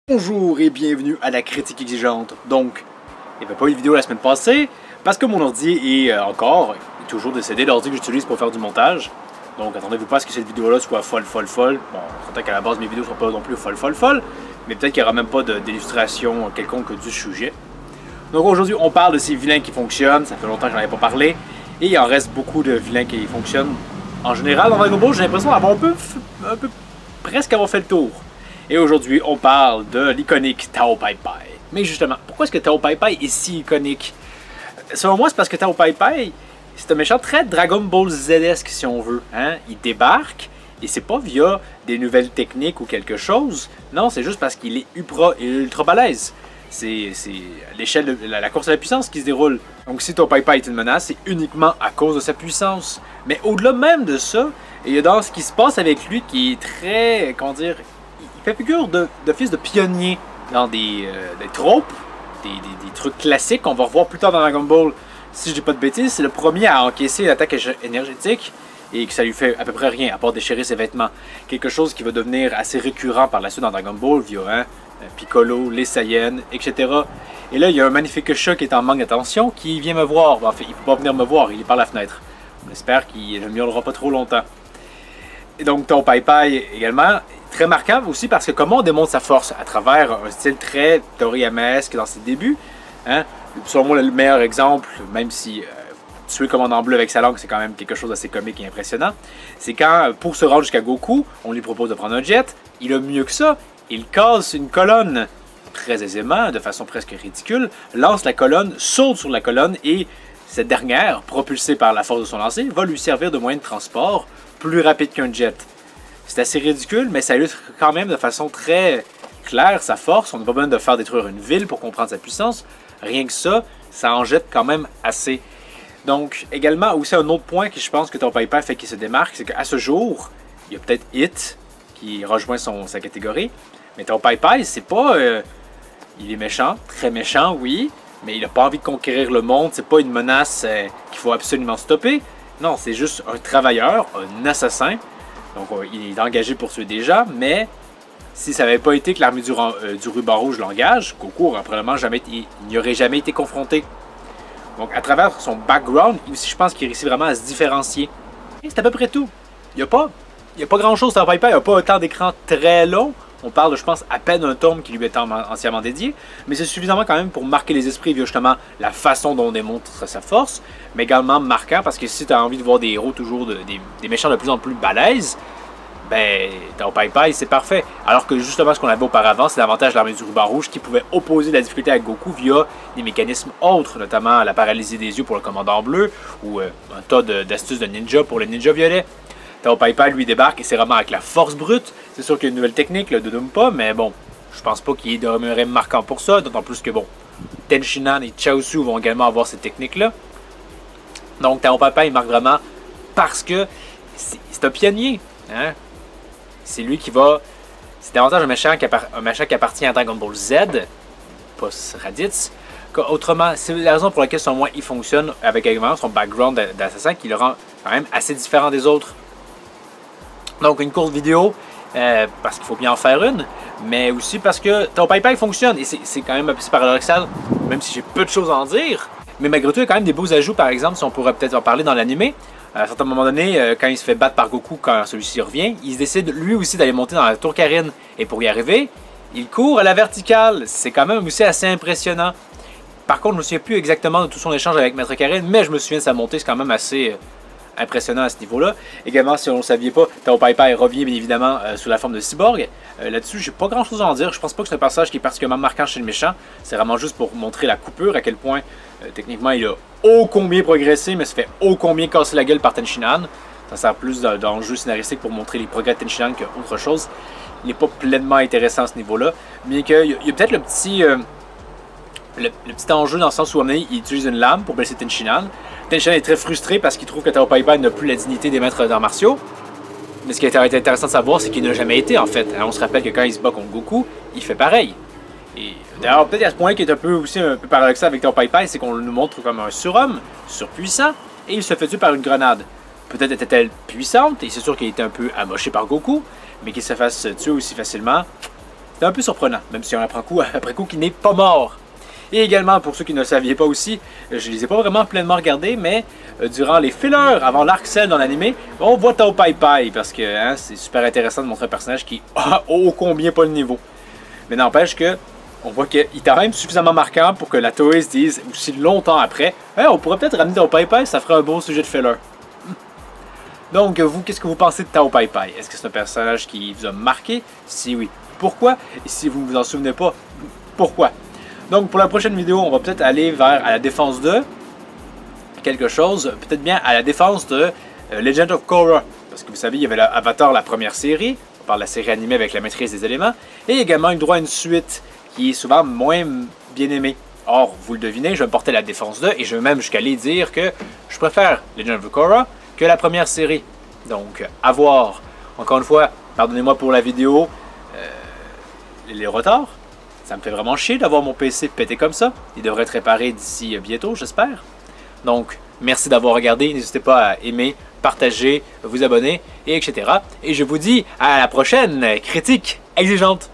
Bonjour et bienvenue à la critique exigeante. Donc, il n'y avait pas eu de vidéo la semaine passée parce que mon ordi est toujours décédé, l'ordi que j'utilise pour faire du montage. Donc, attendez-vous pas à ce que cette vidéo-là soit folle. Bon, on s'entend qu'à la base mes vidéos ne sont pas non plus folle, mais peut-être qu'il n'y aura même pas d'illustration quelconque du sujet. Donc aujourd'hui, on parle de ces vilains qui fonctionnent. Ça fait longtemps que j'en avais pas parlé. Et il en reste beaucoup de vilains qui fonctionnent. En général, dans Dragon Ball, j'ai l'impression d'avoir presque avoir fait le tour. Et aujourd'hui, on parle de l'iconique Tao Pai Pai. Mais justement, pourquoi est-ce que Tao Pai Pai est si iconique? Selon moi, c'est parce que Tao Pai Pai, c'est un méchant très Dragon Ball Z-esque, si on veut. Hein? Il débarque, et c'est pas via des nouvelles techniques ou quelque chose. Non, c'est juste parce qu'il est ultra balèze. C'est l'échelle de la course à la puissance qui se déroule. Donc si Tao Pai Pai est une menace, c'est uniquement à cause de sa puissance. Mais au-delà même de ça, il y a dans ce qui se passe avec lui qui est très, comment dire, il fait figure de fils de pionnier dans des tropes, des trucs classiques qu'on va revoir plus tard dans Dragon Ball. Si je dis pas de bêtises, c'est le premier à encaisser une attaque énergétique et que ça lui fait à peu près rien à part déchirer ses vêtements. Quelque chose qui va devenir assez récurrent par la suite dans Dragon Ball via Piccolo, les Saiyans, etc. Et là, il y a un magnifique chat qui est en manque d'attention qui vient me voir. En fait, il ne peut pas venir me voir, il est par la fenêtre. On espère qu'il ne miaulera pas trop longtemps. Et donc, Tao Pai Pai également, très marquant aussi parce que comment on démontre sa force à travers un style très Toriyamesque dans ses débuts. Hein? Selon moi, le meilleur exemple, même si tuer le commandant bleu avec sa langue, c'est quand même quelque chose d'assez comique et impressionnant, c'est quand, pour se rendre jusqu'à Goku, on lui propose de prendre un jet, il a mieux que ça, il casse une colonne très aisément, de façon presque ridicule, lance la colonne, saute sur la colonne et cette dernière, propulsée par la force de son lancer, va lui servir de moyen de transport plus rapide qu'un jet. C'est assez ridicule, mais ça illustre quand même de façon très claire sa force. On n'a pas besoin de faire détruire une ville pour comprendre sa puissance. Rien que ça, ça en jette quand même assez. Donc, également, aussi un autre point que je pense que Tao Pai Pai fait qu'il se démarque, c'est qu'à ce jour, il y a peut-être Hit qui rejoint sa catégorie, mais Tao Pai Pai, c'est pas... il est méchant, très méchant, oui, mais il n'a pas envie de conquérir le monde, c'est pas une menace qu'il faut absolument stopper. Non, c'est juste un travailleur, un assassin. Donc, il est engagé pour tuer des gens, mais si ça n'avait pas été que l'armée du ruban rouge l'engage, Goku n'y aurait jamais été confronté. Donc, à travers son background, je pense qu'il réussit vraiment à se différencier. Et c'est à peu près tout. Il n'y a pas grand-chose dans Pai Pai, il n'y a pas un temps d'écran très long. On parle, je pense, à peine d'un tome qui lui est entièrement dédié, mais c'est suffisamment quand même pour marquer les esprits via justement la façon dont on démontre sa force, mais également marquant parce que si tu as envie de voir des héros toujours, des méchants de plus en plus balèzes, ben, Tao Pai Pai, c'est parfait. Alors que justement, ce qu'on avait auparavant, c'est l'avantage de l'armée du ruban rouge qui pouvait opposer la difficulté à Goku via des mécanismes autres, notamment la paralysie des yeux pour le commandant bleu ou un tas d'astuces de ninja pour le ninja violet. Tao Pai Pai lui débarque et c'est vraiment avec la force brute. C'est sûr qu'il y a une nouvelle technique, le Dodonpa, mais bon, je pense pas qu'il demeurait marquant pour ça, d'autant plus que bon, Tenshinhan et Chaozu vont également avoir cette technique-là. Donc Tao Pai Pai il marque vraiment parce que c'est un pionnier. Hein? C'est lui qui va... C'est davantage un méchant qui appartient à Dragon Ball Z, pas Raditz. Autrement, c'est la raison pour laquelle, selon moi, il fonctionne avec également son background d'assassin qui le rend quand même assez différent des autres. Donc, une courte vidéo, parce qu'il faut bien en faire une, mais aussi parce que Tao Pai Pai fonctionne, et c'est quand même assez paradoxal, même si j'ai peu de choses à en dire. Mais malgré tout, il y a quand même des beaux ajouts, par exemple, si on pourrait peut-être en parler dans l'animé. À un certain moment donné, quand il se fait battre par Goku, quand celui-ci revient, il décide lui aussi d'aller monter dans la tour Karin. Et pour y arriver, il court à la verticale. C'est quand même aussi assez impressionnant. Par contre, je ne me souviens plus exactement de tout son échange avec Maître Karin, mais je me souviens de sa montée, c'est quand même assez impressionnant à ce niveau-là. Également, si on ne le saviez pas, Tao Pai Pai revient bien évidemment sous la forme de cyborg. Là-dessus, j'ai pas grand-chose à en dire. Je pense pas que c'est un passage qui est particulièrement marquant chez le méchant. C'est vraiment juste pour montrer la coupure, à quel point, techniquement, il a ô combien progressé, mais se fait ô combien casser la gueule par Tenshinhan. Ça sert plus d'enjeu scénaristique pour montrer les progrès de Tenshinhan qu'autre chose. Il n'est pas pleinement intéressant à ce niveau-là. Bien qu'il y a peut-être le petit enjeu dans le sens où il utilise une lame pour blesser Tenshinhan. Tenshinhan est très frustré parce qu'il trouve que Tao Pai Pai n'a plus la dignité des maîtres d'arts martiaux. Mais ce qui est intéressant de savoir, c'est qu'il n'a jamais été en fait. On se rappelle que quand il se bat contre Goku, il fait pareil. Et d'ailleurs, peut-être à ce point qui est aussi un peu paradoxal avec Tao Pai Pai, c'est qu'on le montre comme un surhomme, surpuissant, et il se fait tuer par une grenade. Peut-être était-elle puissante, et c'est sûr qu'il était un peu amoché par Goku, mais qu'il se fasse tuer aussi facilement, C'est un peu surprenant, même si on apprend après coup qu'il n'est pas mort. Et également, pour ceux qui ne le saviez pas aussi, je les ai pas vraiment pleinement regardés, mais durant les fillers, avant l'arc Cell dans l'anime, on voit Tao Pai Pai, parce que hein, c'est super intéressant de montrer un personnage qui a ô combien pas le niveau. Mais n'empêche que, on voit qu'il est quand même suffisamment marquant pour que la Toei se dise, aussi longtemps après, hey, on pourrait peut-être ramener Tao Pai Pai, ça ferait un beau sujet de filler. Donc, vous, qu'est-ce que vous pensez de Tao Pai Pai? Est-ce que c'est un personnage qui vous a marqué? Si oui, pourquoi? Et si vous ne vous en souvenez pas, pourquoi? Donc pour la prochaine vidéo, on va peut-être aller vers à la défense de quelque chose, peut-être bien à la défense de Legend of Korra. Parce que vous savez, il y avait Avatar, la première série, on parle de la série animée avec la maîtrise des éléments, et également une droit à une suite qui est souvent moins bien aimée. Or, vous le devinez, je vais me porter la défense de, et je vais même jusqu'à aller dire que je préfère Legend of Korra que la première série. Donc, à voir. Encore une fois, pardonnez-moi pour la vidéo, les retards. Ça me fait vraiment chier d'avoir mon PC pété comme ça. Il devrait être réparé d'ici bientôt, j'espère. Donc, merci d'avoir regardé. N'hésitez pas à aimer, partager, vous abonner, et etc. Et je vous dis à la prochaine critique exigeante.